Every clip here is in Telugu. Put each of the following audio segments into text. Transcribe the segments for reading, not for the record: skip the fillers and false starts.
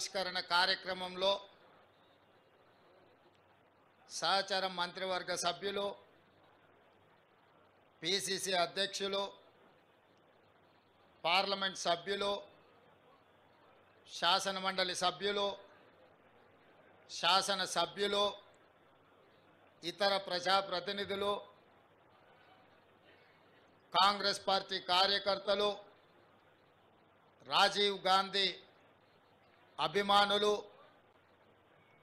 విగ్రహావిష్కరణ కార్యక్రమంలో సహచర మంత్రివర్గ సభ్యులు, పిసిసి అధ్యక్షులు, పార్లమెంట్ సభ్యులు, శాసనమండలి సభ్యులు, శాసన సభ్యులు, ఇతర ప్రజాప్రతినిధులు, కాంగ్రెస్ పార్టీ కార్యకర్తలు, రాజీవ్ గాంధీ అభిమానులు,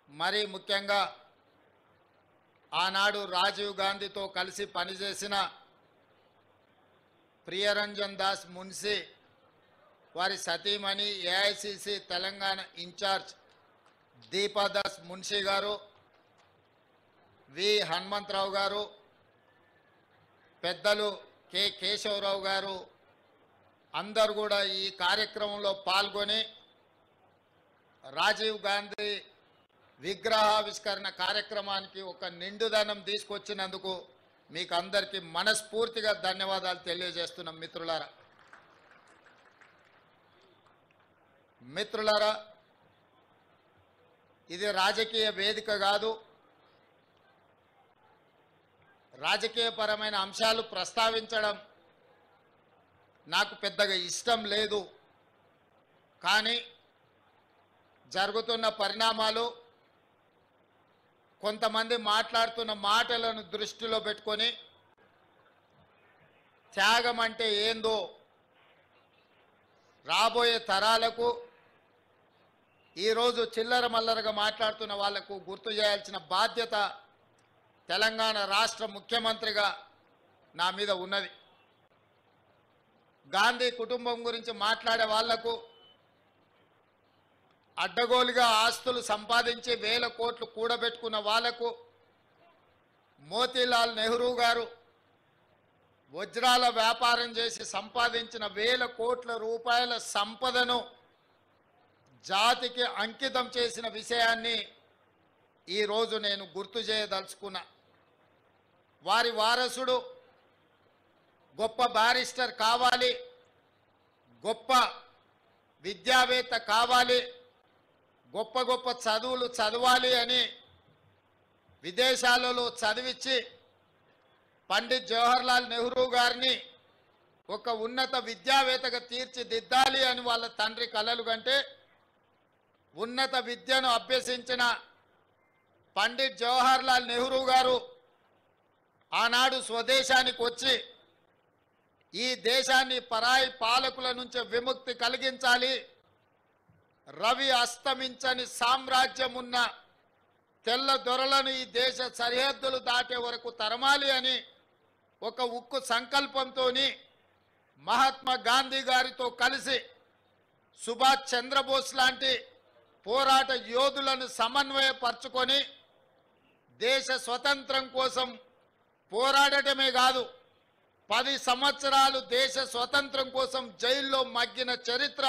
మరీ ముఖ్యంగా ఆనాడు రాజీవ్ గాంధీతో కలిసి పనిచేసిన ప్రియరంజన్ దాస్ మున్షి వారి సతీమణి ఏఐసిసి తెలంగాణ ఇన్ఛార్జ్ దీపాదాస్ మున్షి గారు, వి హనుమంతరావు గారు, పెద్దలు కె కేశవరావు గారు అందరూ కూడా ఈ కార్యక్రమంలో పాల్గొని రాజీవ్ గాంధీ విగ్రహావిష్కరణ కార్యక్రమానికి ఒక నిండుదనం తీసుకొచ్చినందుకు మీకు అందరికీ మనస్ఫూర్తిగా ధన్యవాదాలు తెలియజేస్తున్నాం. మిత్రులారా, ఇది రాజకీయ వేదిక కాదు. రాజకీయపరమైన అంశాలు ప్రస్తావించడం నాకు పెద్దగా ఇష్టం లేదు. కానీ జరుగుతున్న పరిణామాలు, కొంతమంది మాట్లాడుతున్న మాటలను దృష్టిలో పెట్టుకొని త్యాగం అంటే ఏందో రాబోయే తరాలకు, ఈరోజు చిల్లర మల్లరగా మాట్లాడుతున్న వాళ్లకు గుర్తు చేయాల్సిన బాధ్యత తెలంగాణ రాష్ట్ర ముఖ్యమంత్రిగా నా మీద ఉన్నది. గాంధీ కుటుంబం గురించి మాట్లాడే వాళ్లకు, అడ్డగోలుగా ఆస్తులు సంపాదించి వేల కోట్లు కూడబెట్టుకున్న వాళ్లకు, మోతీలాల్ నెహ్రూ గారు వజ్రాల వ్యాపారం చేసి సంపాదించిన వేల కోట్ల రూపాయల సంపదను జాతికి అంకితం చేసిన విషయాన్ని ఈరోజు నేను గుర్తు చేయదలుచుకున్నా. వారి వారసుడు గొప్ప బారిస్టర్ కావాలి, గొప్ప విద్యావేత్త కావాలి, గొప్ప గొప్ప చదువులు చదవాలి అని విదేశాలలో చదివించి పండిత్ జవహర్లాల్ నెహ్రూ గారిని ఒక ఉన్నత విద్యావేత్తగా తీర్చిదిద్దాలి అని వాళ్ళ తండ్రి కలలు కంటే, ఉన్నత విద్యను అభ్యసించిన పండిత్ జవహర్లాల్ నెహ్రూ గారు ఆనాడు స్వదేశానికి వచ్చి ఈ దేశాన్ని పరాయి పాలకుల నుంచి విముక్తి కలిగించాలి, రవి అస్తమించని సామ్రాజ్యం ఉన్న తెల్ల దొరలను ఈ దేశ సరిహద్దులు దాటే వరకు తరమాలి అని ఒక ఉక్కు సంకల్పంతో మహాత్మా గాంధీ గారితో కలిసి సుభాష్ చంద్రబోస్ లాంటి పోరాట యోధులను సమన్వయపరచుకొని దేశ స్వతంత్రం కోసం పోరాడటమే కాదు, 10 సంవత్సరాలు దేశ స్వతంత్రం కోసం జైల్లో మగ్గిన చరిత్ర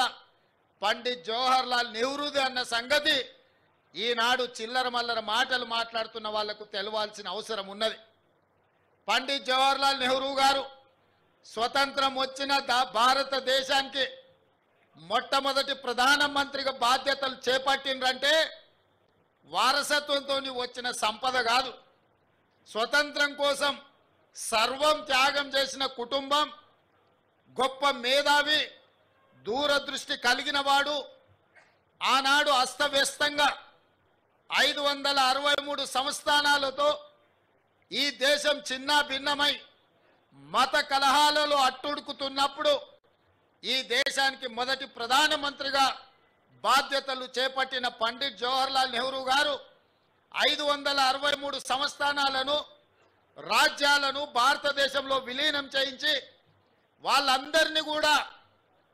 పండిత్ జవహర్లాల్ నెహ్రూది అన్న సంగతి ఈనాడు చిల్లర మల్లర మాటలు మాట్లాడుతున్న వాళ్లకు తెలవాల్సిన అవసరం ఉన్నది. పండిత్ జవహర్లాల్ నెహ్రూ గారు స్వతంత్రం వచ్చిన భారతదేశానికి మొట్టమొదటి ప్రధానమంత్రిగా బాధ్యతలు చేపట్టిండ్రంటే వారసత్వంతో వచ్చిన సంపద కాదు. స్వతంత్రం కోసం సర్వం త్యాగం చేసిన కుటుంబం, గొప్ప మేధావి, దూరదృష్టి కలిగిన వాడు, ఆనాడు అస్తవ్యస్తంగా 563 సంస్థానాలతో ఈ దేశం చిన్న భిన్నమై మత కలహాలలో అట్టుడుకుతున్నప్పుడు ఈ దేశానికి మొదటి ప్రధానమంత్రిగా బాధ్యతలు చేపట్టిన పండిత్ జవహర్లాల్ నెహ్రూ గారు 563 సంస్థానాలను, రాజ్యాలను భారతదేశంలో విలీనం చేయించి వాళ్ళందరినీ కూడా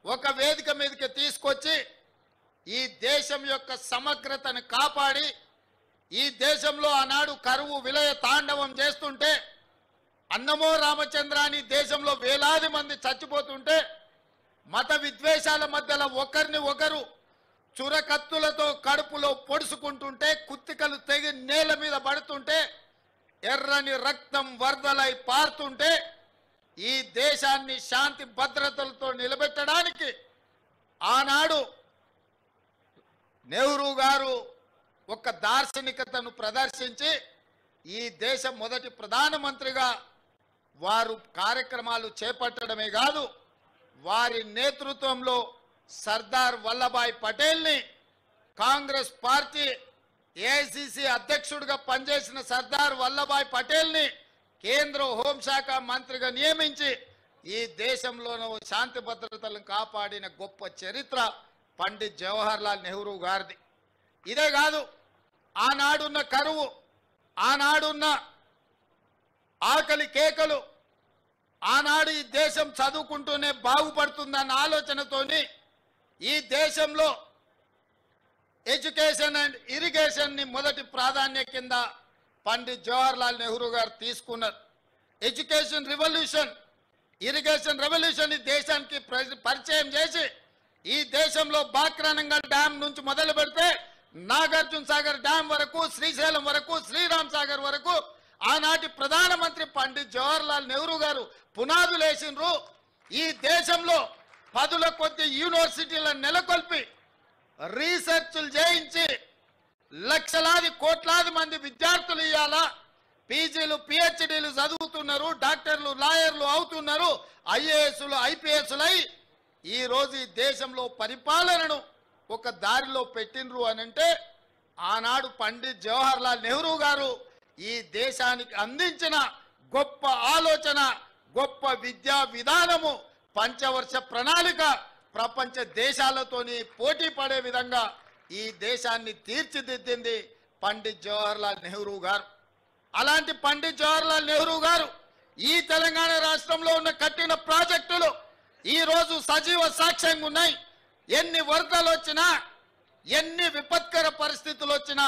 ఒక వేదిక మీదకి తీసుకొచ్చి ఈ దేశం యొక్క సమగ్రతను కాపాడి, ఈ దేశంలో ఆనాడు కరువు విలయ తాండవం చేస్తుంటే, అన్నమో రామచంద్రాని దేశంలో వేలాది మంది చచ్చిపోతుంటే, మత విద్వేషాల మధ్యలో ఒకరిని ఒకరు చురకత్తులతో కడుపులో పొడుచుకుంటుంటే, కుత్తికలు తెగి నేల మీద పడుతుంటే, ఎర్రని రక్తం వరదలై పారుతుంటే, ఈ దేశాన్ని శాంతి భద్రతలతో నిలబెట్టడానికి ఆనాడు నెహ్రూ గారు ఒక దార్శనికతను ప్రదర్శించి ఈ దేశ మొదటి ప్రధానమంత్రిగా వారు కార్యక్రమాలు చేపట్టడమే కాదు, వారి నేతృత్వంలో సర్దార్ వల్లభాయ్ పటేల్ని కాంగ్రెస్ పార్టీ ఏఐసిసి అధ్యక్షుడిగా పనిచేసిన సర్దార్ వల్లభాయ్ పటేల్ని కేంద్ర హోంశాఖ మంత్రిగా నియమించి ఈ దేశంలోనూ శాంతి భద్రతలను కాపాడిన గొప్ప చరిత్ర పండిత్ జవహర్లాల్ నెహ్రూ గారిది. ఇదే కాదు, ఆనాడున్న కరువు, ఆనాడున్న ఆకలి కేకలు, ఆనాడు ఈ దేశం చదువుకుంటూనే బాగుపడుతుందన్న ఆలోచనతోని ఈ దేశంలో ఎడ్యుకేషన్ అండ్ ఇరిగేషన్ ని మొదటి ప్రాధాన్యత కింద పండిత్ జవహర్లాల్ నెహ్రూ గారు తీసుకున్నారు. ఎడ్యుకేషన్ రెవల్యూషన్, ఇరిగేషన్ రెవల్యూషన్ ఈ దేశానికి పరిచయం చేసి ఈ దేశంలో బాక్రానంగల్ డ్యామ్ నుంచి మొదలు పెడితే నాగార్జున సాగర్ డ్యామ్ వరకు, శ్రీశైలం వరకు, శ్రీరామ్ సాగర్ వరకు ఆనాటి ప్రధానమంత్రి పండిత్ జవహర్లాల్ నెహ్రూ గారు పునాదులు వేసిండ్రు. ఈ దేశంలో పదుల కొద్ది యూనివర్సిటీలను నెలకొల్పి రీసెర్చ్లు చేయించి లక్షలాది కోట్లాది మంది విద్యార్థులు ఇవాళ పీజీలు పిహెచ్డీలు చదువుతున్నారు, డాక్టర్లు లాయర్లు అవుతున్నారు, ఐఏఎస్లు ఐపీఎస్లై ఈ రోజు ఈ దేశంలో పరిపాలనను ఒక దారిలో పెట్టినరు అనంటే ఆనాడు పండిత్ జవహర్లాల్ నెహ్రూ గారు ఈ దేశానికి అందించిన గొప్ప ఆలోచన, గొప్ప విద్యా విధానము, పంచవర్ష ప్రణాళిక ప్రపంచ దేశాలతోని పోటీ పడే విధంగా ఈ దేశాన్ని తీర్చిదిద్దింది పండిత్ జవహర్లాల్ నెహ్రూ గారు. అలాంటి పండిత్ జవహర్లాల్ నెహ్రూ గారు ఈ తెలంగాణ రాష్ట్రంలో ఉన్న కట్టిన ప్రాజెక్టులు ఈ రోజు సజీవ సాక్ష్యంగా ఉన్నాయి. ఎన్ని వరదలు వచ్చినా, ఎన్ని విపత్కర పరిస్థితులు వచ్చినా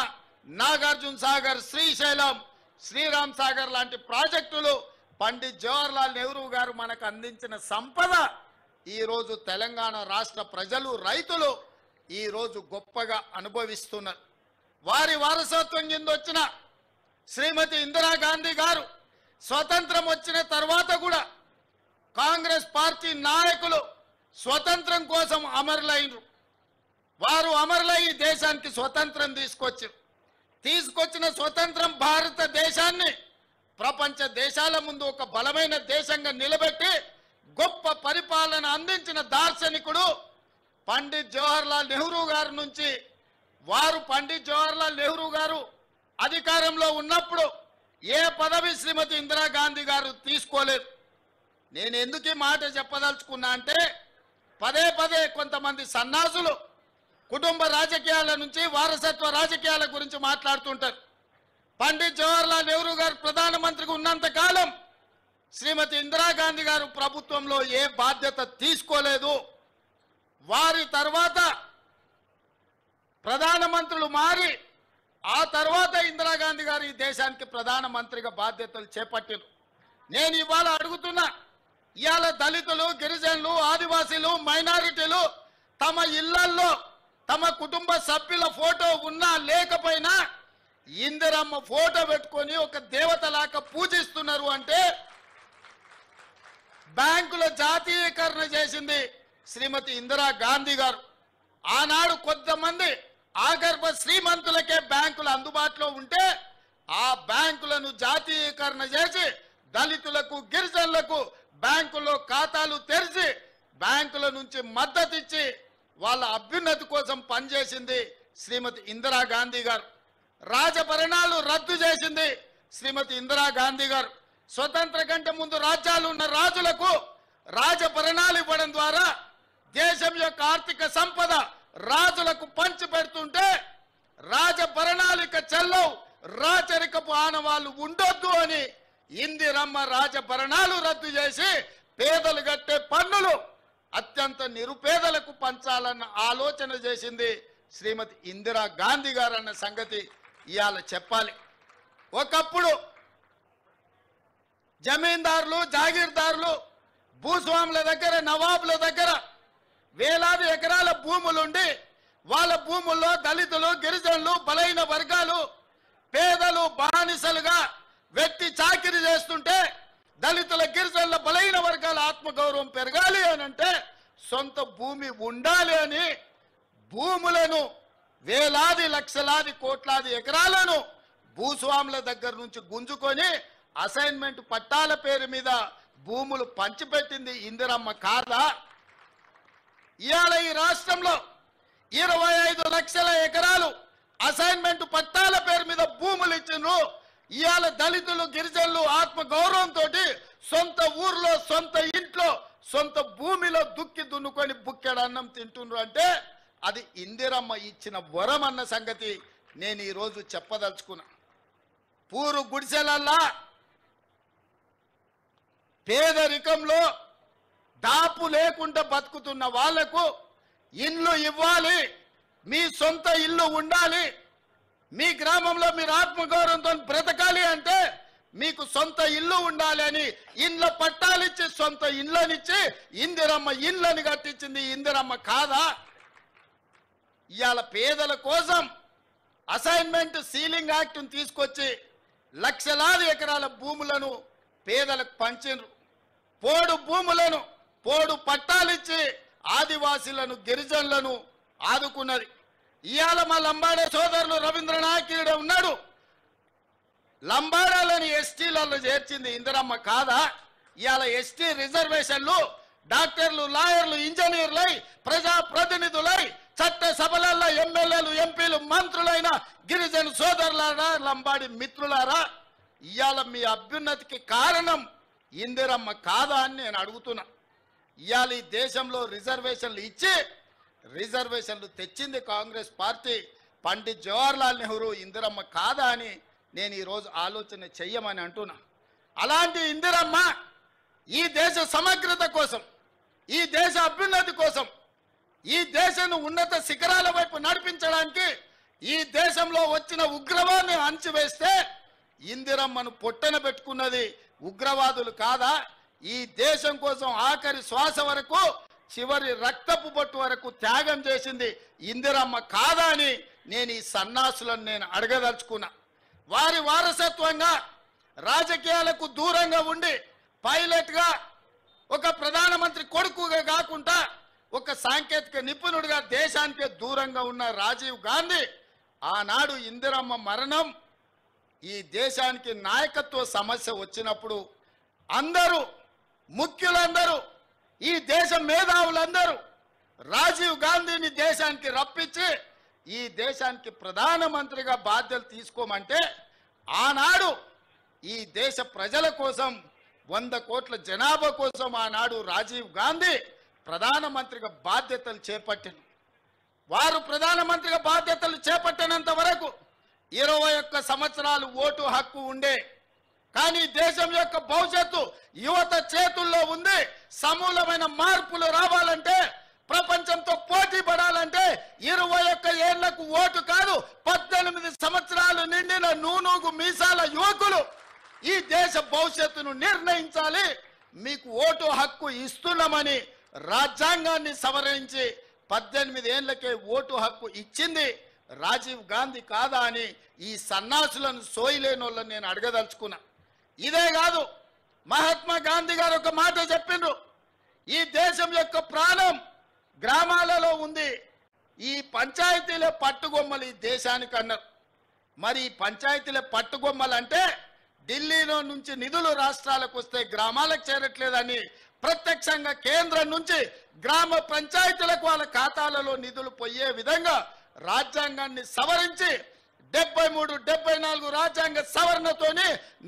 నాగార్జున సాగర్, శ్రీశైలం, శ్రీరామ్ సాగర్ లాంటి ప్రాజెక్టులు పండిత్ జవహర్లాల్ నెహ్రూ గారు మనకు అందించిన సంపద ఈ రోజు తెలంగాణ రాష్ట్ర ప్రజలు, రైతులు ఈ రోజు గొప్పగా అనుభవిస్తున్నారు. వారి వారసత్వం కింద వచ్చిన శ్రీమతి ఇందిరాగాంధీ గారు స్వతంత్రం వచ్చిన తర్వాత కూడా కాంగ్రెస్ పార్టీ నాయకులు స్వతంత్రం కోసం అమరులైనరు. వారు అమరులై దేశానికి స్వతంత్రం తీసుకొచ్చిన స్వతంత్రం భారతదేశాన్ని ప్రపంచ దేశాల ముందు ఒక బలమైన దేశంగా నిలబెట్టి గొప్ప పరిపాలన అందించిన దార్శనికుడు పండిత్ జవహర్లాల్ నెహ్రూ గారి నుంచి వారు పండిత్ జవహర్లాల్ నెహ్రూ గారు అధికారంలో ఉన్నప్పుడు ఏ పదవి శ్రీమతి ఇందిరాగాంధీ గారు తీసుకోలేదు. నేను ఎందుకు ఈ మాట చెప్పదలుచుకున్నా అంటే పదే పదే కొంతమంది సన్నాసులు కుటుంబ రాజకీయాల నుంచి వారసత్వ రాజకీయాల గురించి మాట్లాడుతుంటారు. పండిత్ జవహర్లాల్ నెహ్రూ గారు ప్రధానమంత్రిగా ఉన్నంత కాలం శ్రీమతి ఇందిరాగాంధీ గారు ప్రభుత్వంలో ఏ బాధ్యత తీసుకోలేదు. వారి తర్వాత ప్రధానమంత్రులు మారి ఆ తర్వాత ఇందిరాగాంధీ గారు ఈ దేశానికి ప్రధానమంత్రిగా బాధ్యతలు చేపట్టారు. నేను ఇవాళ అడుగుతున్నా, ఇవాళ దళితులు, గిరిజనులు, ఆదివాసీలు, మైనారిటీలు తమ ఇళ్లల్లో తమ కుటుంబ సభ్యుల ఫోటో ఉన్నా లేకపోయినా ఇందిరమ్మ ఫోటో పెట్టుకొని ఒక దేవతలాగా పూజిస్తున్నారు అంటే బ్యాంకుల జాతీయకరణ చేసింది శ్రీమతి ఇందిరాగాంధీ గారు. ఆనాడు కొంతమంది ఆగర్భ శ్రీమంతులకే బ్యాంకులు అందుబాటులో ఉంటే ఆ బ్యాంకులను జాతీయకరణ చేసి దళితులకు, గిరిజనులకు బ్యాంకుల్లో ఖాతాలు తెరిచి బ్యాంకుల నుంచి మద్దతు ఇచ్చి వాళ్ళ అభ్యున్నతి కోసం పనిచేసింది శ్రీమతి ఇందిరాగాంధీ గారు. రాజభరణాలు రద్దు చేసింది శ్రీమతి ఇందిరాగాంధీ గారు. స్వతంత్ర కంటే ముందు రాజ్యాలు ఉన్న రాజులకు రాజభరణాలు ఇవ్వడం ద్వారా దేశం యొక్క ఆర్థిక సంపద రాజులకు పంచి పెడుతుంటే రాజభరణాలు ఇక చెల్లవు, రాచరికపు ఆనవాళ్ళు ఉండొద్దు అని ఇందిరమ్మ రాజభరణాలు రద్దు చేసి పేదలు కట్టే పన్నులు అత్యంత నిరుపేదలకు పంచాలన్న ఆలోచన చేసింది శ్రీమతి ఇందిరాగాంధీ గారు అన్న సంగతి ఇవాళ చెప్పాలి. ఒకప్పుడు జమీందారులు, జాగీర్దారులు, భూస్వాముల దగ్గర, నవాబుల దగ్గర వేలాది ఎకరాల భూములుండి వాళ్ళ భూముల్లో దళితులు, గిరిజనులు, బలైన వర్గాలు, పేదలు బానిసలుగా వెట్టి చాకిరి చేస్తుంటే దళితుల, గిరిజనుల, బలైన వర్గాల ఆత్మగౌరవం పెరగాలి అని అంటే సొంత భూమి ఉండాలి అని భూములను వేలాది లక్షలాది కోట్లాది ఎకరాలను భూస్వాముల దగ్గర నుంచి గుంజుకొని అసైన్మెంట్ పట్టాల పేరు మీద భూములు పంచిపెట్టింది ఇందిరమ్మ కాదా? ఇవాళ ఈ రాష్ట్రంలో 25 లక్షల ఎకరాలు అసైన్మెంట్ పట్టాల పేరు మీద భూములు ఇచ్చిండ్రు. ఇవాళ దళితులు గిరిజనులు ఆత్మ గౌరవంతో సొంత ఊర్లో సొంత ఇంట్లో సొంత భూమిలో దుక్కి దున్నుకొని బుక్కెడు అన్నం తింటుండ్రు అంటే అది ఇందిరమ్మ ఇచ్చిన వరం అన్న సంగతి నేను ఈరోజు చెప్పదలుచుకున్నా. పూరు గుడిసెలల్లా పేదరికంలో దాపు లేకుండా బతుకుతున్న వాళ్లకు ఇల్లు ఇవ్వాలి, మీ సొంత ఇల్లు ఉండాలి, మీ గ్రామంలో మీరు ఆత్మగౌరవంతో బ్రతకాలి అంటే మీకు సొంత ఇల్లు ఉండాలి అని ఇండ్ల పట్టాలిచ్చి సొంత ఇళ్ళనిచ్చి ఇందిరమ్మ ఇళ్ళని కట్టించింది ఇందిరమ్మ కాదా? ఇవాళ పేదల కోసం అసైన్మెంట్ సీలింగ్ యాక్ట్ను తీసుకొచ్చి లక్షలాది ఎకరాల భూములను పేదలకు పంచిండ్రు. పోడు భూములను పోడు పట్టాలిచ్చి ఆదివాసీలను గిరిజనులను ఆదుకున్నది. ఇవాళ మా లంబాడే సోదరులు రవీంద్రనాథ్ ఉన్నాడు. లంబాడాలని ఎస్టీలలో చేర్చింది ఇందిరమ్మ కాదా? ఇవాళ ఎస్టీ రిజర్వేషన్లు డాక్టర్లు, లాయర్లు, ఇంజనీర్లై, ప్రజాప్రతినిధులై, చట్ట సభలలో ఎమ్మెల్యేలు, ఎంపీలు, మంత్రులైన గిరిజన సోదరులారా, లంబాడి మిత్రులారా, ఇవాళ మీ అభ్యున్నతికి కారణం ఇందిరమ్మ కాదా అని నేను అడుగుతున్నా. ఇవాళ ఈ దేశంలో రిజర్వేషన్లు ఇచ్చి రిజర్వేషన్లు తెచ్చింది కాంగ్రెస్ పార్టీ. పండిత్ జవహర్లాల్ నెహ్రూ ఇందిరమ్మ కాదా అని నేను ఈరోజు ఆలోచన చెయ్యమని అంటున్నా. అలాంటి ఇందిరమ్మ ఈ దేశ సమగ్రత కోసం, ఈ దేశ అభ్యున్నతి కోసం, ఈ దేశాన్ని ఉన్నత శిఖరాల వైపు నడిపించడానికి ఈ దేశంలో వచ్చిన ఉగ్రవాన్ని అణచివేస్తే ఇందిరమ్మను పొట్టన పెట్టుకున్నది ఉగ్రవాదులు కాదా? ఈ దేశం కోసం ఆఖరి శ్వాస వరకు, చివరి రక్తపు బొట్టు వరకు త్యాగం చేసింది ఇందిరమ్మ కాదా అని నేను ఈ సన్నాసులను నేను అడగదలుచుకున్నా. వారి వారసత్వంగా రాజకీయాలకు దూరంగా ఉండి పైలట్గా ఒక ప్రధానమంత్రి కొడుకుగా కాకుండా ఒక సాంకేతిక నిపుణుడిగా దేశానికి దూరంగా ఉన్న రాజీవ్ గాంధీ ఆనాడు ఇందిరమ్మ మరణం ఈ దేశానికి నాయకత్వ సమస్య వచ్చినప్పుడు అందరూ, ముఖ్యులందరూ, ఈ దేశ మేధావులందరూ రాజీవ్ గాంధీని దేశానికి రప్పించి ఈ దేశానికి ప్రధానమంత్రిగా బాధ్యతలు తీసుకోమంటే ఆనాడు ఈ దేశ ప్రజల కోసం, 100 కోట్ల జనాభా కోసం ఆనాడు రాజీవ్ గాంధీ ప్రధానమంత్రిగా బాధ్యతలు చేపట్టింది. వారు ప్రధానమంత్రిగా బాధ్యతలు చేపట్టినంత వరకు 21 సంవత్సరాలు ఓటు హక్కు ఉండే. కానీ దేశం యొక్క భవిష్యత్తు యువత చేతుల్లో ఉంది. సమూలమైన మార్పులు రావాలంటే, ప్రపంచంతో పోటీ పడాలంటే 21 ఏళ్లకు ఓటు కాదు, 18 సంవత్సరాలు నిండిన నూనూగు మీసాల యువకులు ఈ దేశ భవిష్యత్తును నిర్ణయించాలి. మీకు ఓటు హక్కు ఇస్తున్నామని రాజ్యాంగాన్ని సవరించి 18 ఏళ్లకే ఓటు హక్కు ఇచ్చింది రాజీవ్ గాంధీ కాదా అని ఈ సన్నాసులను, సోయిలేని వాళ్ళని నేను అడగదలుచుకున్నా. ఇదే కాదు, మహాత్మా గాంధీ గారు ఒక మాట చెప్పిండ్రు, ఈ దేశం యొక్క ప్రాణం గ్రామాలలో ఉంది, ఈ పంచాయతీలే పట్టుగొమ్మలు ఈ దేశానికి అన్నారు. మరి ఈ పంచాయతీలే పట్టుగొమ్మలు అంటే ఢిల్లీలో నుంచి నిధులు రాష్ట్రాలకు వస్తే గ్రామాలకు చేరట్లేదని ప్రత్యక్షంగా కేంద్రం నుంచి గ్రామ పంచాయతీలకు వాళ్ళ ఖాతాలలో నిధులు పోయే విధంగా రాజ్యాంగాన్ని సవరించి 73, 74 రాజ్యాంగ సవరణతోని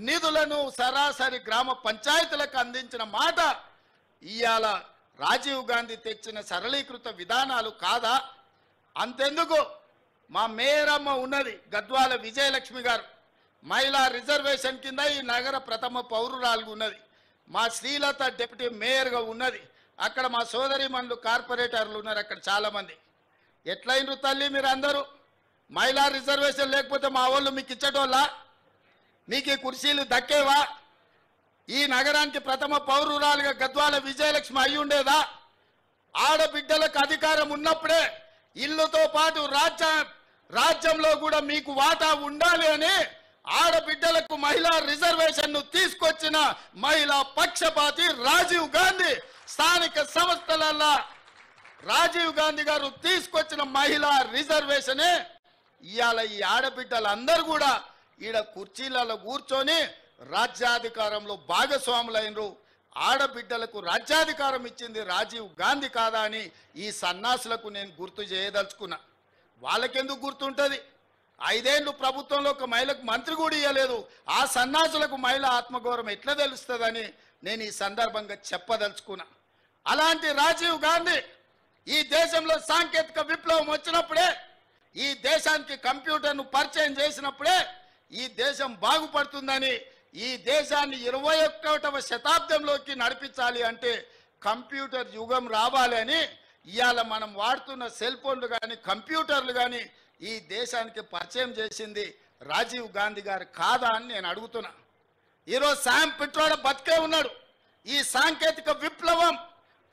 నిధులను సరాసరి గ్రామ పంచాయతీలకు అందించిన మాట ఇవాళ రాజీవ్ గాంధీ తెచ్చిన సరళీకృత విధానాలు కాదా? అంతెందుకు, మా మేయరమ్మ ఉన్నది గద్వాల విజయలక్ష్మి గారు, మహిళా రిజర్వేషన్ కింద ఈ నగర ప్రథమ పౌరురాలు ఉన్నది. మా శ్రీలత డిప్యూటీ మేయర్గా ఉన్నది. అక్కడ మా సోదరిమణులు కార్పొరేటర్లు ఉన్నారు అక్కడ చాలామంది. ఎట్లయినరు తల్లి మీరు అందరూ? మహిళా రిజర్వేషన్ లేకపోతే మా వాళ్ళు మీకు ఇచ్చటోళ్ళా? మీకు ఈ కుర్చీలు దక్కేవా? ఈ నగరానికి ప్రథమ పౌరురాలుగా గద్వాల విజయలక్ష్మి అయి ఉండేదా? ఆడబిడ్డలకు అధికారం ఉన్నప్పుడే ఇల్లుతో పాటు రాజ్యంలో కూడా మీకు వాటా ఉండాలి అని ఆడబిడ్డలకు మహిళా రిజర్వేషన్ను తీసుకొచ్చిన మహిళా పక్షపాతి రాజీవ్ గాంధీ స్థానిక సంస్థలల్లో రాజీవ్ గాంధీ గారు తీసుకొచ్చిన మహిళా రిజర్వేషనే ఇవాళ ఈ ఆడబిడ్డలందరూ కూడా ఈడ కుర్చీలలో కూర్చొని రాజ్యాధికారంలో భాగస్వాములైనరు. ఆడబిడ్డలకు రాజ్యాధికారం ఇచ్చింది రాజీవ్ గాంధీ కాదా అని ఈ సన్నాసులకు నేను గుర్తు చేయదలుచుకున్నా. వాళ్ళకెందుకు గుర్తుంటుంది? 5 ఏళ్ళు ప్రభుత్వంలో ఒక మహిళకు మంత్రి కూడా ఇవ్వలేదు. ఆ సన్నాసులకు మహిళ ఆత్మగౌరవం ఎట్లా తెలుస్తుందని నేను ఈ సందర్భంగా చెప్పదలుచుకున్నా. అలాంటి రాజీవ్ గాంధీ ఈ దేశంలో సాంకేతిక విప్లవం వచ్చినప్పుడే, ఈ దేశానికి కంప్యూటర్ను పరిచయం చేసినప్పుడే ఈ దేశం బాగుపడుతుందని, ఈ దేశాన్ని 21వ శతాబ్దంలోకి నడిపించాలి అంటే కంప్యూటర్ యుగం రావాలి అని ఇవాళ మనం వాడుతున్న సెల్ ఫోన్లు కానీ కంప్యూటర్లు కానీ ఈ దేశానికి పరిచయం చేసింది రాజీవ్ గాంధీ గారు కాదా అని నేను అడుగుతున్నా. ఈరోజు శామ్ పిట్రోడా బతికే ఉన్నాడు. ఈ సాంకేతిక విప్లవం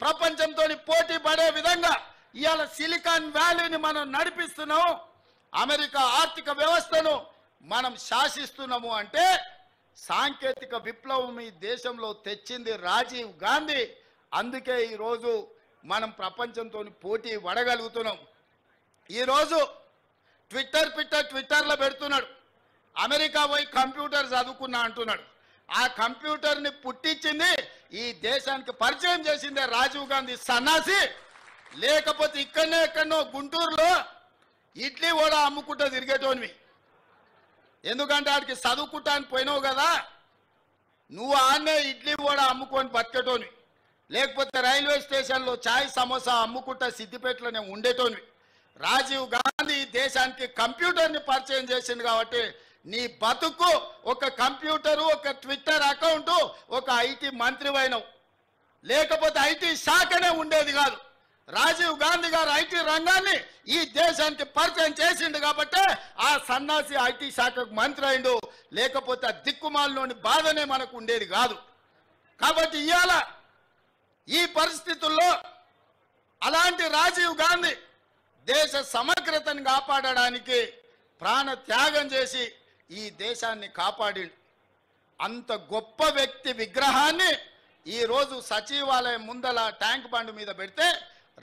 ప్రపంచంతో పోటీ పడే విధంగా ఇవాళ సిలికాన్ వ్యాలీని మనం నడిపిస్తున్నాము, అమెరికా ఆర్థిక వ్యవస్థను మనం శాసిస్తున్నాము అంటే సాంకేతిక విప్లవం ఈ దేశంలో తెచ్చింది రాజీవ్ గాంధీ. అందుకే ఈరోజు మనం ప్రపంచంతో పోటీ పడగలుగుతున్నాం. ఈరోజు ట్విట్టర్లో పెడుతున్నాడు, అమెరికా పోయి కంప్యూటర్ చదువుకున్నా అంటున్నాడు. ఆ కంప్యూటర్ని పుట్టించింది, ఈ దేశానికి పరిచయం చేసిందే రాజీవ్ గాంధీ సన్నాసి. లేకపోతే ఇక్కడనే ఎక్కడనో గుంటూరులో ఇడ్లీ కూడా అమ్ముకుంటూ తిరిగేటోనివి. ఎందుకంటే ఆడికి చదువుకుంటానికి పోయినావు కదా, నువ్వు ఆడనే ఇడ్లీ కూడా అమ్ముకొని బతికేటోనివి. లేకపోతే రైల్వే స్టేషన్లో చాయ్ సమోసా అమ్ముకుంటా సిద్దిపేటలోనే ఉండేటోనివి. రాజీవ్ గాంధీ దేశానికి కంప్యూటర్ని పరిచయం చేసింది కాబట్టి నీ బతుకు ఒక కంప్యూటరు, ఒక ట్విట్టర్ అకౌంటు, ఒక ఐటీ మంత్రివైనవు. లేకపోతే ఐటీ శాఖనే ఉండేది కాదు. రాజీవ్ గాంధీ గారు ఐటీ రంగాన్ని ఈ దేశానికి పరిచయం చేసిండు కాబట్టి ఆ సన్నాసి ఐటీ శాఖకు మంత్రి అయిండు. లేకపోతే ఆ దిక్కుమాలలోని బాధనే మనకు ఉండేది కాదు. కాబట్టి ఇవాళ ఈ పరిస్థితుల్లో అలాంటి రాజీవ్ గాంధీ దేశ సమగ్రతను కాపాడడానికి ప్రాణ త్యాగం చేసి ఈ దేశాన్ని కాపాడిండు. అంత గొప్ప వ్యక్తి విగ్రహాన్ని ఈరోజు సచివాలయం ముందల ట్యాంక్ బండ్ మీద పెడితే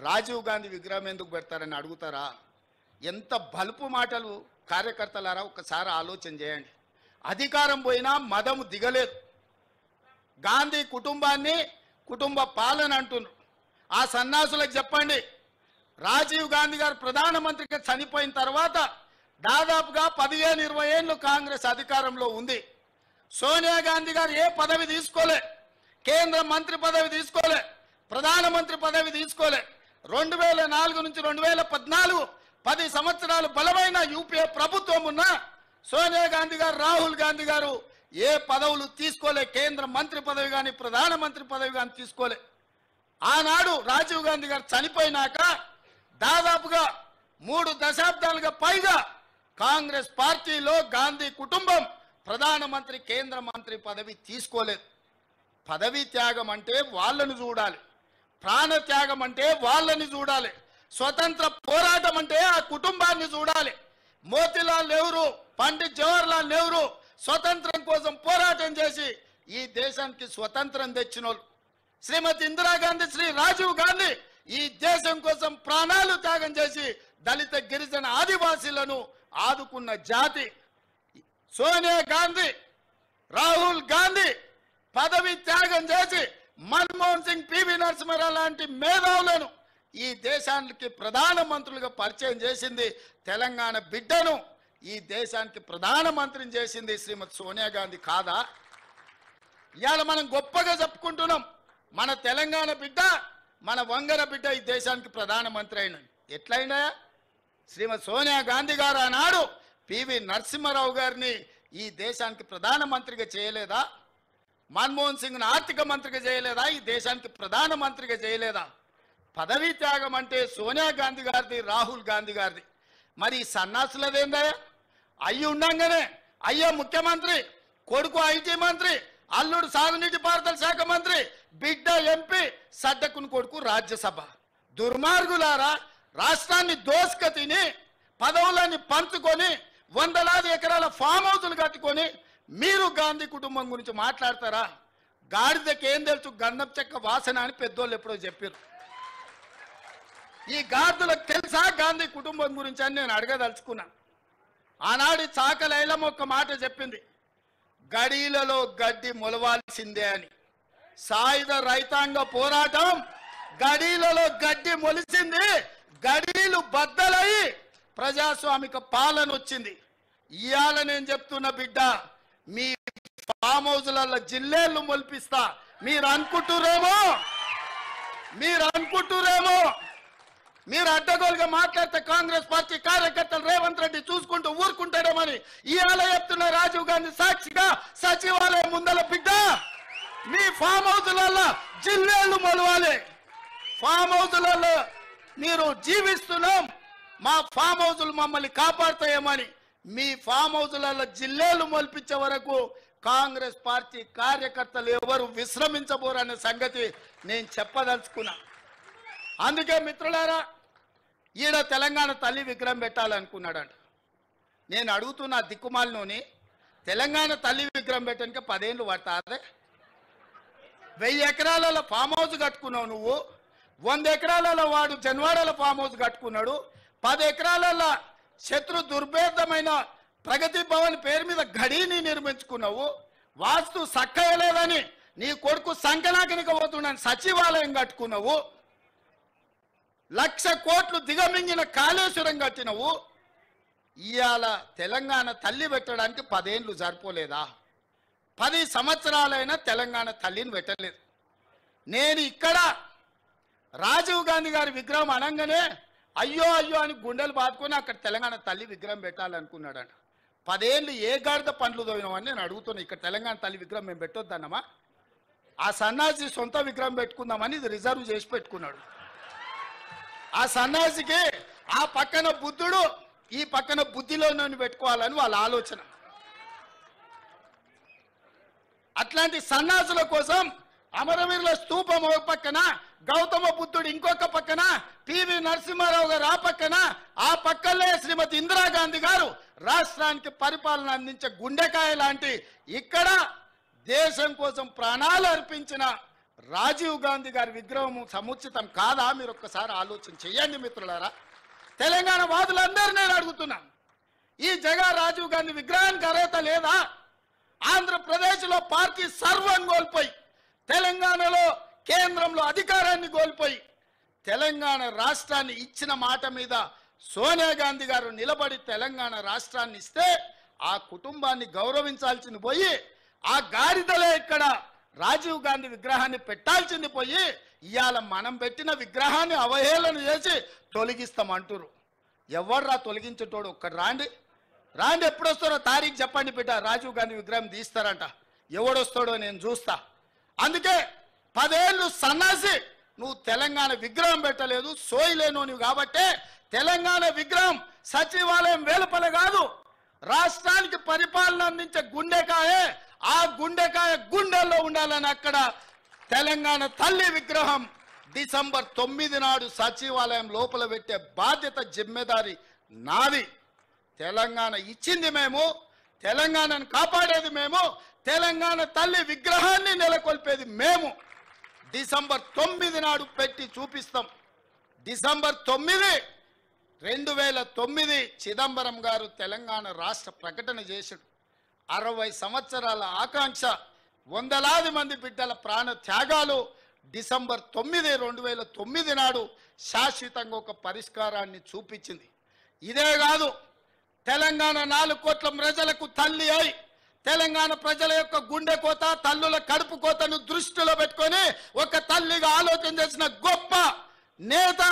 రాజీవ్ గాంధీ విగ్రహం ఎందుకు పెడతారని అడుగుతారా? ఎంత బలుపు మాటలు కార్యకర్తలారా, ఒకసారి ఆలోచన చేయండి. అధికారం పోయినా మదము దిగలేదు. గాంధీ కుటుంబాన్ని కుటుంబ పాలన అంటున్నారు. ఆ సన్నాసులకు చెప్పండి, రాజీవ్ గాంధీ గారు ప్రధానమంత్రిగా చనిపోయిన తర్వాత దాదాపుగా 15-20 ఏళ్ళు కాంగ్రెస్ అధికారంలో ఉంది. సోనియా గాంధీ గారు ఏ పదవి తీసుకోలే, కేంద్ర మంత్రి పదవి తీసుకోలే, ప్రధానమంత్రి పదవి తీసుకోలే. 2004 నుంచి 2014 10 సంవత్సరాలు బలమైన యూపీఏ ప్రభుత్వం ఉన్న సోనియా గాంధీ గారు, రాహుల్ గాంధీ గారు ఏ పదవులు తీసుకోలే. కేంద్ర మంత్రి పదవి కానీ ప్రధానమంత్రి పదవి కానీ తీసుకోలే. ఆనాడు రాజీవ్ గాంధీ గారు చనిపోయినాక దాదాపుగా 3 దశాబ్దాలుగా పైగా కాంగ్రెస్ పార్టీలో గాంధీ కుటుంబం ప్రధానమంత్రి, కేంద్ర మంత్రి పదవి తీసుకోలేదు. పదవి త్యాగం అంటే వాళ్ళని చూడాలి, ప్రాణ త్యాగం అంటే వాళ్ళని చూడాలి, స్వతంత్ర పోరాటం అంటే ఆ కుటుంబాన్ని చూడాలి. మోతీలాల్ నెహ్రూ, పండిట్ జవహర్లాల్ నెహ్రూ స్వతంత్రం కోసం పోరాటం చేసి ఈ దేశానికి స్వతంత్రం తెచ్చినోళ్ళు. శ్రీమతి ఇందిరాగాంధీ, శ్రీ రాజీవ్ గాంధీ ఈ దేశం కోసం ప్రాణాలు త్యాగం చేసి దళిత గిరిజన ఆదివాసీలను ఆదుకున్న జాతి. సోనియా గాంధీ, రాహుల్ గాంధీ పదవి త్యాగం చేసి మన్మోహన్ సింగ్, పివి నరసింహారావు లాంటి మేధావులను ఈ దేశానికి ప్రధానమంత్రులుగా పరిచయం చేసింది. తెలంగాణ బిడ్డను ఈ దేశానికి ప్రధానమంత్రిని చేసింది శ్రీమతి సోనియా గాంధీ కాదా? ఇవాళ మనం గొప్పగా చెప్పుకుంటున్నాం, మన తెలంగాణ బిడ్డ, మన వంగర బిడ్డ ఈ దేశానికి ప్రధానమంత్రి అయిన. ఎట్లయినా శ్రీమతి సోనియా గాంధీ గారు ఆనాడు పివి నరసింహారావు గారిని ఈ దేశానికి ప్రధానమంత్రిగా చేయలేదా? మన్మోహన్ సింగ్ను ఆర్థిక మంత్రిగా చేయలేదా? ఈ దేశానికి ప్రధానమంత్రిగా చేయలేదా? పదవీ త్యాగం అంటే సోనియా గాంధీ గారిది, రాహుల్ గాంధీ గారిది. మరి ఈ సన్నాసులదేందా? అయ్యి ఉండంగానే అయ్యో ముఖ్యమంత్రి, కొడుకు ఐటీ మంత్రి, అల్లుడు సాగునీటి పారుదల శాఖ మంత్రి, బిడ్డ ఎంపీ, సడ్డకుని కొడుకు రాజ్యసభ. దుర్మార్గులారా, రాష్ట్రాన్ని దోసుక తిని పదవులని పంచుకొని వందలాది ఎకరాల ఫామ్ హౌసులు కట్టుకొని మీరు గాంధీ కుటుంబం గురించి మాట్లాడతారా? గాడిదకి ఏం తెలుసు గంధం చెక్క వాసన అని పెద్దోళ్ళు ఎప్పుడో చెప్పారు. ఈ గార్దులకు తెలుసా గాంధీ కుటుంబం గురించి అని నేను అడగదలుచుకున్నా. ఆనాడు చాకలైలమ్మ ఒక్క మాట చెప్పింది, గడీలలో గడ్డి మొలవాల్సిందే అని. సాయుధ రైతాంగ పోరాటం గడీలలో గడ్డి మొలిసింది, గడీలు బద్దలై ప్రజాస్వామిక పాలన వచ్చింది. ఇవాళ నేను చెప్తున్న బిడ్డ, మీ ఫామ్ హౌస్లలో జిల్లేళ్ళు మొలిపిస్తా. మీరు అనుకుంటురేమో మీరు అడ్డగోలుగా మాట్లాడితే కాంగ్రెస్ పార్టీ కార్యకర్తలు రేవంత్ రెడ్డి చూసుకుంటూ ఊరుకుంటాడేమని ఇవాళ చెప్తున్న రాజీవ్ గాంధీ సాక్షిగా సచివాలయం ముందల బిడ్డ, మీ ఫామ్ హౌస్లలో జిల్లేళ్ళు మొలవాలి. ఫామ్ హౌస్లలో మీరు జీవిస్తున్నాం, మా ఫామ్ హౌస్లు మమ్మల్ని కాపాడుతాయేమని మీ ఫామ్ హౌస్లలో జిల్లేలు మొలిపించే వరకు కాంగ్రెస్ పార్టీ కార్యకర్తలు ఎవరు విశ్రమించబోరనే సంగతి నేను చెప్పదలుచుకున్నా. అందుకే మిత్రులారా, ఈడ తెలంగాణ తల్లి విగ్రహం పెట్టాలనుకున్నాడంట. నేను అడుగుతున్నా దిక్కుమాలినోని, తెలంగాణ తల్లి విగ్రహం పెట్టడానికి 10 ఏళ్ళు పడతాదే? 1000 ఎకరాలలో ఫామ్ హౌస్ కట్టుకున్నావు నువ్వు, 100 ఎకరాలలో వాడు జన్వాడల ఫామ్ హౌస్ కట్టుకున్నాడు, 10 ఎకరాలలో శత్రు దుర్భేదమైన ప్రగతి భవన్ పేరు మీద గడిని నిర్మించుకున్నావు. వాస్తు సక్కయలేదని నీ కొడుకు సంకనాకనికి పోతున్నాను సచివాలయం కట్టుకున్నావు. 1,00,000 కోట్లు దిగమింగిన కాళేశ్వరం కట్టినవు. ఇవాళ తెలంగాణ తల్లి పెట్టడానికి 10 ఏళ్ళు సరిపోలేదా? 10 సంవత్సరాలైనా తెలంగాణ తల్లిని పెట్టలేదు. నేను ఇక్కడ రాజీవ్ గాంధీ గారి విగ్రహం అనగానే అయ్యో అయ్యో అని గుండెలు బాదుకొని అక్కడ తెలంగాణ తల్లి విగ్రహం పెట్టాలనుకున్నాడంట. 10 ఏళ్ళు ఏ గాడిద పండ్లు తోయినామని నేను అడుగుతున్నా. ఇక్కడ తెలంగాణ తల్లి విగ్రహం మేము పెట్టొద్దన్నమా? ఆ సన్నాసి సొంత విగ్రహం పెట్టుకుందామని ఇది రిజర్వ్ చేసి పెట్టుకున్నాడు. ఆ సన్నాసికి ఆ పక్కన బుద్ధుడు, ఈ పక్కన బుద్ధిలోనూ పెట్టుకోవాలని వాళ్ళ ఆలోచన. అట్లాంటి సన్నాసుల కోసం అమరవీరుల స్తూపం ఒక పక్కన, గౌతమ బుద్ధుడు ఇంకొక పక్కన, పివి నరసింహారావు గారు ఆ పక్కన, ఆ పక్కనే శ్రీమతి ఇందిరాగాంధీ గారు రాష్ట్రానికి పరిపాలన అందించే గుండెకాయ లాంటి ఇక్కడ దేశం కోసం ప్రాణాలు అర్పించిన రాజీవ్ గాంధీ గారి విగ్రహం సముచితం కాదా? మీరు ఒక్కసారి ఆలోచన చేయండి మిత్రులారా. తెలంగాణ వాదులందరూ నేను అడుగుతున్నాను, ఈ జగన్ రాజీవ్ గాంధీ విగ్రహానికి అర్హత లేదా? ఆంధ్రప్రదేశ్లో పార్టీ సర్వం కోల్పోయి, తెలంగాణలో కేంద్రంలో అధికారాన్ని కోల్పోయి, తెలంగాణ రాష్ట్రాన్ని ఇచ్చిన మాట మీద సోనియా గాంధీ గారు నిలబడి తెలంగాణ రాష్ట్రాన్ని ఇస్తే ఆ కుటుంబాన్ని గౌరవించాల్సింది పోయి, ఆ గాడిదలే ఇక్కడ రాజీవ్ గాంధీ విగ్రహాన్ని పెట్టాల్సింది పోయి ఇవాళ మనం పెట్టిన విగ్రహాన్ని అవహేళన చేసి తొలగిస్తామంటారు. ఎవర్రా తొలగించేటోడు? ఒక్కడు రాండి, ఎప్పుడు వస్తారో తారీఖు చెప్పండి బిడ్డ. రాజీవ్ గాంధీ విగ్రహం తీస్తారంట, ఎవడొస్తాడో నేను చూస్తా. అందుకే 10 ఏళ్ళు సన్నాసి నువ్వు తెలంగాణ విగ్రహం పెట్టలేదు, సోయిలేను నువ్వు కాబట్టే తెలంగాణ విగ్రహం సచివాలయం వెలుపల కాదు, రాష్ట్రానికి పరిపాలన అందించే గుండెకాయే, ఆ గుండెకాయ గుండెల్లో ఉండాలని అక్కడ తెలంగాణ తల్లి విగ్రహం డిసెంబర్ 9 నాడు సచివాలయం లోపల పెట్టే బాధ్యత జిమ్మెదారి నాది. తెలంగాణ ఇచ్చింది మేము, తెలంగాణను కాపాడేది మేము, తెలంగాణ తల్లి విగ్రహాన్ని నెలకొల్పేది మేము. డిసెంబర్ 9 నాడు పెట్టి చూపిస్తాం. డిసెంబర్ 9, 2009 చిదంబరం గారు తెలంగాణ రాష్ట్ర ప్రకటన చేశాడు. 60 సంవత్సరాల ఆకాంక్ష, వందలాది మంది బిడ్డల ప్రాణ త్యాగాలు డిసెంబర్ 9, 2009 నాడు శాశ్వతంగా ఒక పరిష్కారాన్ని చూపించింది. ఇదే కాదు, తెలంగాణ 4 కోట్ల ప్రజలకు తల్లి అయి తెలంగాణ ప్రజల యొక్క గుండె కోత, తల్లుల కడుపు కోతను దృష్టిలో పెట్టుకొని ఒక తల్లిగా ఆలోచన చేసిన గొప్ప నేత,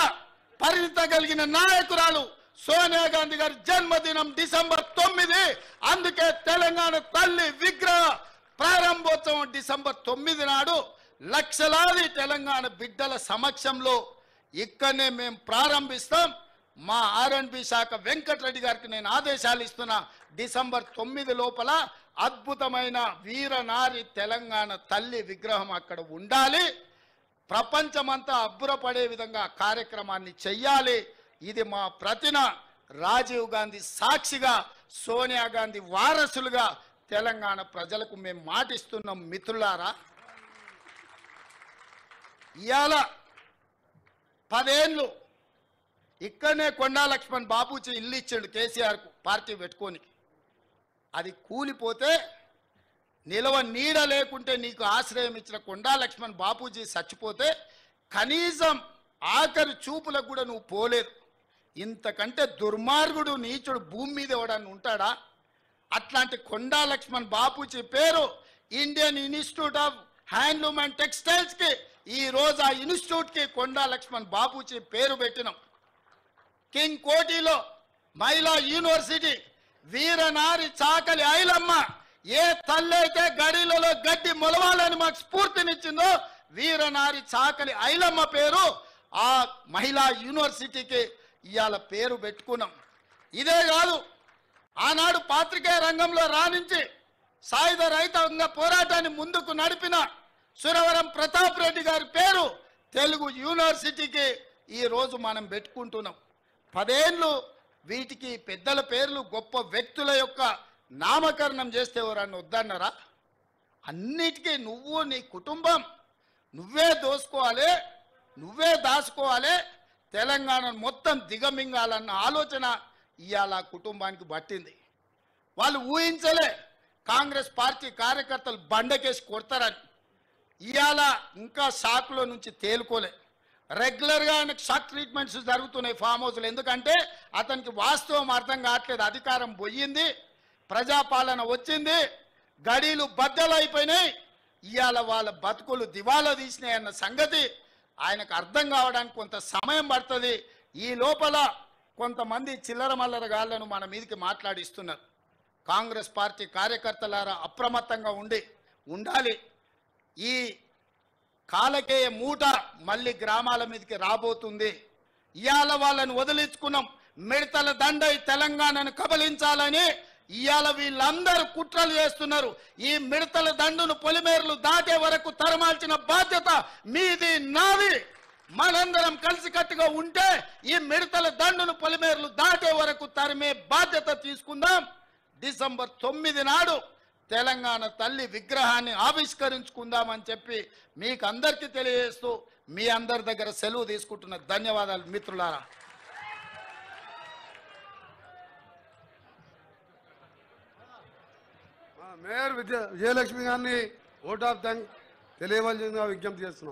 పరిణిత కలిగిన నాయకురాలు సోనియా గాంధీ గారి జన్మదినం డిసెంబర్ 9. అందుకే తెలంగాణ తల్లి విగ్రహ ప్రారంభోత్సవం డిసెంబర్ 9 నాడు లక్షలాది తెలంగాణ బిడ్డల సమక్షంలో ఇక్కడనే మేము ప్రారంభిస్తాం. మా R&B శాఖ వెంకటరెడ్డి గారికి నేను ఆదేశాలు ఇస్తున్నా, డిసెంబర్ 9 లోపల అద్భుతమైన వీరనారి తెలంగాణ తల్లి విగ్రహం అక్కడ ఉండాలి. ప్రపంచమంతా అబ్బురపడే విధంగా కార్యక్రమాన్ని చెయ్యాలి. ఇది మా ప్రతిన రాజీవ్ గాంధీ సాక్షిగా, సోనియా గాంధీ వారసులుగా తెలంగాణ ప్రజలకు మేము మాటిస్తున్నాం. మిత్రులారా, ఇవాళ 10 ఏళ్ళు ఇక్కడనే కొండా లక్ష్మణ్ బాపూజీ ఇల్లు ఇచ్చాడు కేసీఆర్కు పార్టీ పెట్టుకొని. అది కూలిపోతే నిలవ నీడ లేకుంటే నీకు ఆశ్రయం ఇచ్చిన కొండా లక్ష్మణ్ బాపూజీ చచ్చిపోతే కనీసం ఆఖరి చూపులకు కూడా నువ్వు పోలేదు. ఇంతకంటే దుర్మార్గుడు నీచుడు భూమి మీద ఎవడని ఉంటాడా? అట్లాంటి కొండా లక్ష్మణ్ బాపూజీ పేరు Indian Institute of Handloom and టెక్స్టైల్స్కి ఈ రోజు ఆ ఇన్స్టిట్యూట్కి కొండా లక్ష్మణ్ బాపూజీ పేరు పెట్టినాం. కింగ్ కోటిలో మహిళా యూనివర్సిటీ వీరనారి చాకలి ఐలమ్మ ఏ తల్లి అయితే గడిలలో గడ్డి మొలవాలని మాకు స్ఫూర్తినిచ్చిందో వీరనారి చాకలి ఐలమ్మ పేరు ఆ మహిళా యూనివర్సిటీకి ఇవాళ పేరు పెట్టుకున్నాం. ఇదే కాదు, ఆనాడు పాత్రికేయ రంగంలో రాణించి సాయుధ రైతాంగ పోరాటాన్ని ముందుకు నడిపిన సురవరం ప్రతాప్ రెడ్డి గారి పేరు తెలుగు యూనివర్సిటీకి ఈరోజు మనం పెట్టుకుంటున్నాం. 10 ఏళ్ళు వీటికి పెద్దల పేర్లు గొప్ప వ్యక్తుల యొక్క నామకరణం చేస్తే ఎవరన్నా వద్దన్నారా? అన్నిటికీ నువ్వు నీ కుటుంబం నువ్వే దోసుకోవాలి, నువ్వే దాచుకోవాలి, తెలంగాణను మొత్తం దిగమింగాలన్న ఆలోచన ఇవాళ కుటుంబానికి పట్టింది. వాళ్ళు ఊహించలే కాంగ్రెస్ పార్టీ కార్యకర్తలు బండకేసి కొడతారని. ఇవాళ ఇంకా షాక్లో నుంచి తేలుకోలే. రెగ్యులర్గా ఆయనకు షాక్ ట్రీట్మెంట్స్ జరుగుతున్నాయి ఫామ్ హౌస్లో. ఎందుకంటే అతనికి వాస్తవం అర్థం కావట్లేదు. అధికారం పోయింది, ప్రజాపాలన వచ్చింది, గడీలు బద్దలైపోయినాయి, ఇవాళ వాళ్ళ బతుకులు దివాలా తీసినాయి అన్న సంగతి ఆయనకు అర్థం కావడానికి కొంత సమయం పడుతుంది. ఈ లోపల కొంతమంది చిల్లర మల్లర గాళ్లను మన మీదకి మాట్లాడిస్తున్నారు. కాంగ్రెస్ పార్టీ కార్యకర్తలారా అప్రమత్తంగా ఉండాలి. ఈ కాలకేయ మూట మళ్ళీ గ్రామాల మీదకి రాబోతుంది. ఇవాళ వాళ్ళని వదిలించుకున్నాం. మిడతల దండై తెలంగాణను కబలించాలని ఇవాళ వీళ్ళందరూ కుట్రలు చేస్తున్నారు. ఈ మిడతల దండును పొలిమేరలు దాటే వరకు తరమాల్సిన బాధ్యత మీది, నాది. మనందరం కలిసికట్టుగా ఉంటే ఈ మిడతల దండును పొలిమేరలు దాటే వరకు తరిమే బాధ్యత తీసుకుందాం. డిసెంబర్ 9 నాడు తెలంగాణ తల్లి విగ్రహాన్ని ఆవిష్కరించుకుందామని చెప్పి మీకు అందరికీ తెలియజేస్తూ మీ అందరి దగ్గర సెలవు తీసుకుంటున్న ధన్యవాదాలు మిత్రులారా. మేయర్ విజయలక్ష్మి గారిని ఓట్ ఆఫ్ థ్యాంక్ తెలియవలసిందిగా విజ్ఞప్తి చేస్తున్నాం.